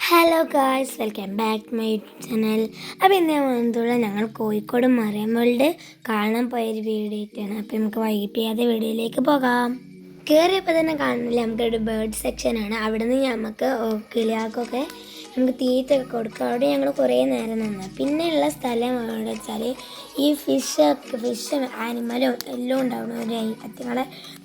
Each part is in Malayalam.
Hello guys, welcome back to my YouTube channel. അപ്പോൾ ഇന്ന് വന്നതുള്ള ഞങ്ങൾ കോഴിക്കോട് മറൈൻ വേൾഡ് കാണാൻ പോയൊരു വീഡിയോ ആയിട്ടാണ്. അപ്പോൾ നമുക്ക് വൈകിപ്പിക്കാതെ വീഡിയോയിലേക്ക് പോകാം. കയറിയപ്പോൾ തന്നെ കാണുന്നില്ല, നമുക്കൊരു ബേർഡ് സെക്ഷനാണ്. അവിടെ നിന്ന് നമുക്ക് കിളിയാക്കൊക്കെ നമുക്ക് തീറ്റൊക്കെ കൊടുക്കുക. അവിടെ ഞങ്ങൾ കുറേ നേരം നിന്ന്. പിന്നെയുള്ള സ്ഥലം എവിടെ വെച്ചാൽ ഈ ഫിഷ് ആനിമലും എല്ലാം ഉണ്ടാവുന്ന ഒരു അത്തിങ്ങളെ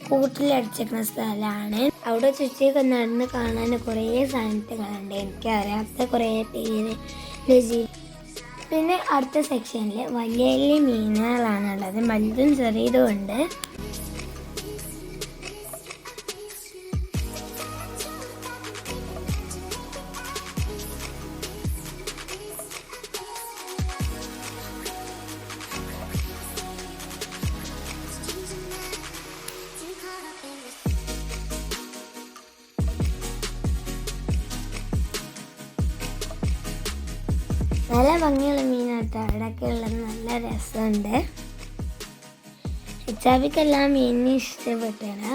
കൂട്ടിലടിച്ചിരിക്കുന്ന സ്ഥലമാണ്. അവിടെ ചുറ്റിയൊക്കെ നടന്ന് കാണാൻ കുറേ സാധനങ്ങളുണ്ട്, എനിക്കറിയാത്ത കുറേ പേര്. പിന്നെ അടുത്ത സെക്ഷനിൽ വലിയ വലിയ മീനുകളാണുള്ളത്, വലുതും ചെറിയതും ഉണ്ട്. നല്ല ഭംഗിയുള്ള മീനാട്ടോ അവിടെയൊക്കെ ഉള്ളത്, നല്ല രസമുണ്ട്. ഇച്ചാബിക്കെല്ലാം മീനിനെ ഇഷ്ടപ്പെട്ടാണ്.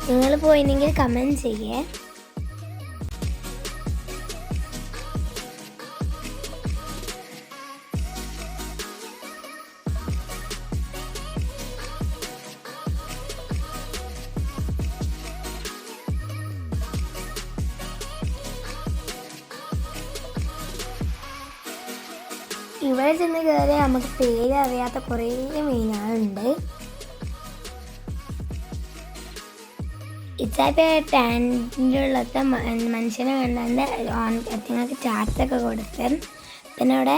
നിങ്ങൾ പോയില്ലെങ്കിൽ കമൻറ്റ് ചെയ്യേ. ഇവിടെ ചെന്ന് കയറിയാൽ നമുക്ക് പേരറിയാത്ത കുറേ മീനുകളുണ്ട്. ഇച്ചാപ്പ ടാൻറ്റിലുള്ളത്തെ മനുഷ്യനെ കണ്ടാണ്ട് അത്യങ്ങൾക്ക് ചാർട്ടൊക്കെ കൊടുത്ത്, പിന്നെ അവിടെ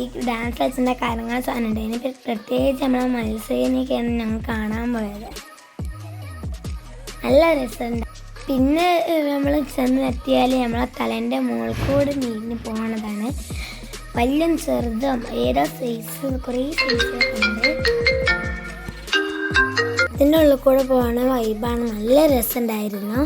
ഈ ഡാൻസ് കളിച്ചിൻ്റെ കാര്യങ്ങൾ സാധനം ഉണ്ട്. അതിന് പ്രത്യേകിച്ച് നമ്മളെ മത്സരമൊക്കെയാണ് ഞങ്ങൾ കാണാൻ പോയത്. നല്ല രസമുണ്ട്. പിന്നെ നമ്മൾ ചെന്നെത്തിയാൽ നമ്മളെ തലേൻ്റെ മുകൾക്കൂടെ നീങ്ങി പോകണതാണ്. വലിയ ചെറുതും ഏതോ സൈസ് കുറേ സൈസൊക്കെ ഉണ്ട്. ഇതിൻ്റെ ഉള്ളിൽ കൂടെ പോകണ വൈബാണ്, നല്ല രസമുണ്ടായിരുന്നു.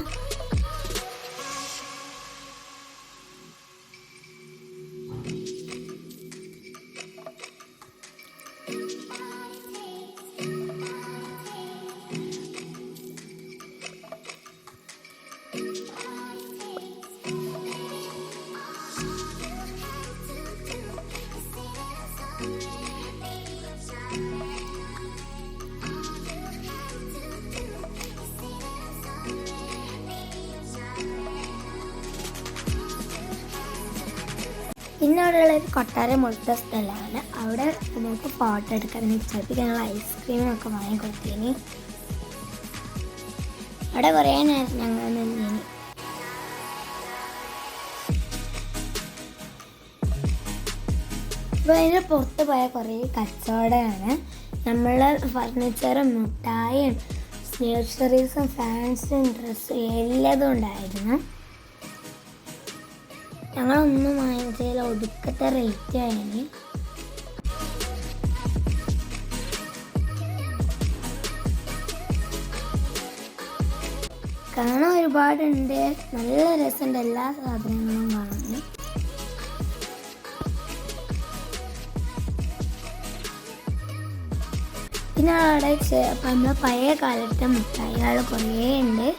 പിന്നെ അവിടെയുള്ളൊരു കൊട്ടാരം മുഴുത്ത സ്ഥലമാണ്. അവിടെ നമുക്ക് ഫോട്ടോ എടുക്കാൻ ചിലപ്പോൾ ഞങ്ങൾ ഐസ്ക്രീമൊക്കെ വാങ്ങിക്കൊടുത്തേന്. അവിടെ കുറേ നേരം ഞങ്ങൾ നിന്നേന്. ഇപ്പോൾ അതിൻ്റെ പുറത്ത് പോയ കുറേ കച്ചവടമാണ്. നമ്മളെ ഫർണിച്ചറും മിഠായും സ്റ്റേഷനറീസും ഫാൻസും ഡ്രസ്സും എല്ലാതും ഉണ്ടായിരുന്നു. ഞങ്ങളൊന്നും വാങ്ങിച്ചതിൽ ഒടുക്കത്തെ റേറ്റ് ആയിരുന്നു. കാണാൻ ഒരുപാടുണ്ട്, നല്ല രസമുണ്ട് എല്ലാ സാധനങ്ങളും കാണാൻ. പിന്നെ അവിടെ നമ്മൾ പഴയ കാലത്തെ മിഠായികൾ കുറേ ഉണ്ട്.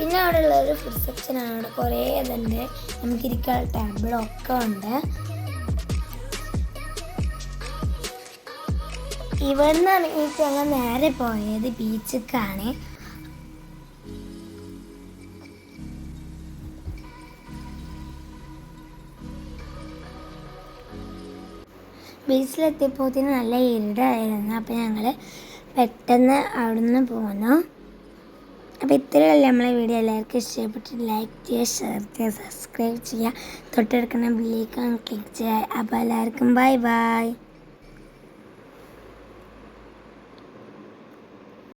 പിന്നെ അവിടെ ഉള്ളൊരു ഫുഡ് സെക്ഷനാണ്. അവിടെ കുറേ ഇതുണ്ട്, നമുക്കിരിക്കാൻ ടേബിളൊക്കെ ഉണ്ട്. ഇവിടെ നിന്നാണ് ഞങ്ങൾ നേരെ പോയത് ബീച്ചിലേക്കാണ്. ബീച്ചിലെത്തിയപ്പോൾ നല്ല ഇരുടായിരുന്നു. അപ്പോൾ ഞങ്ങൾ പെട്ടെന്ന് അവിടെ നിന്ന് പോന്നു. അപ്പോൾ ഇത്രയല്ല നമ്മളെ വീഡിയോ. എല്ലാവർക്കും ഇഷ്ടപ്പെട്ട് ലൈക്ക് ചെയ്യുക, ഷെയർ ചെയ്യുക, സബ്സ്ക്രൈബ് ചെയ്യുക, തൊട്ടെടുക്കുന്ന ബെല്ലൈക്കൺ ക്ലിക്ക് ചെയ്യുക. അപ്പോൾ എല്ലാവർക്കും ബൈ ബൈ.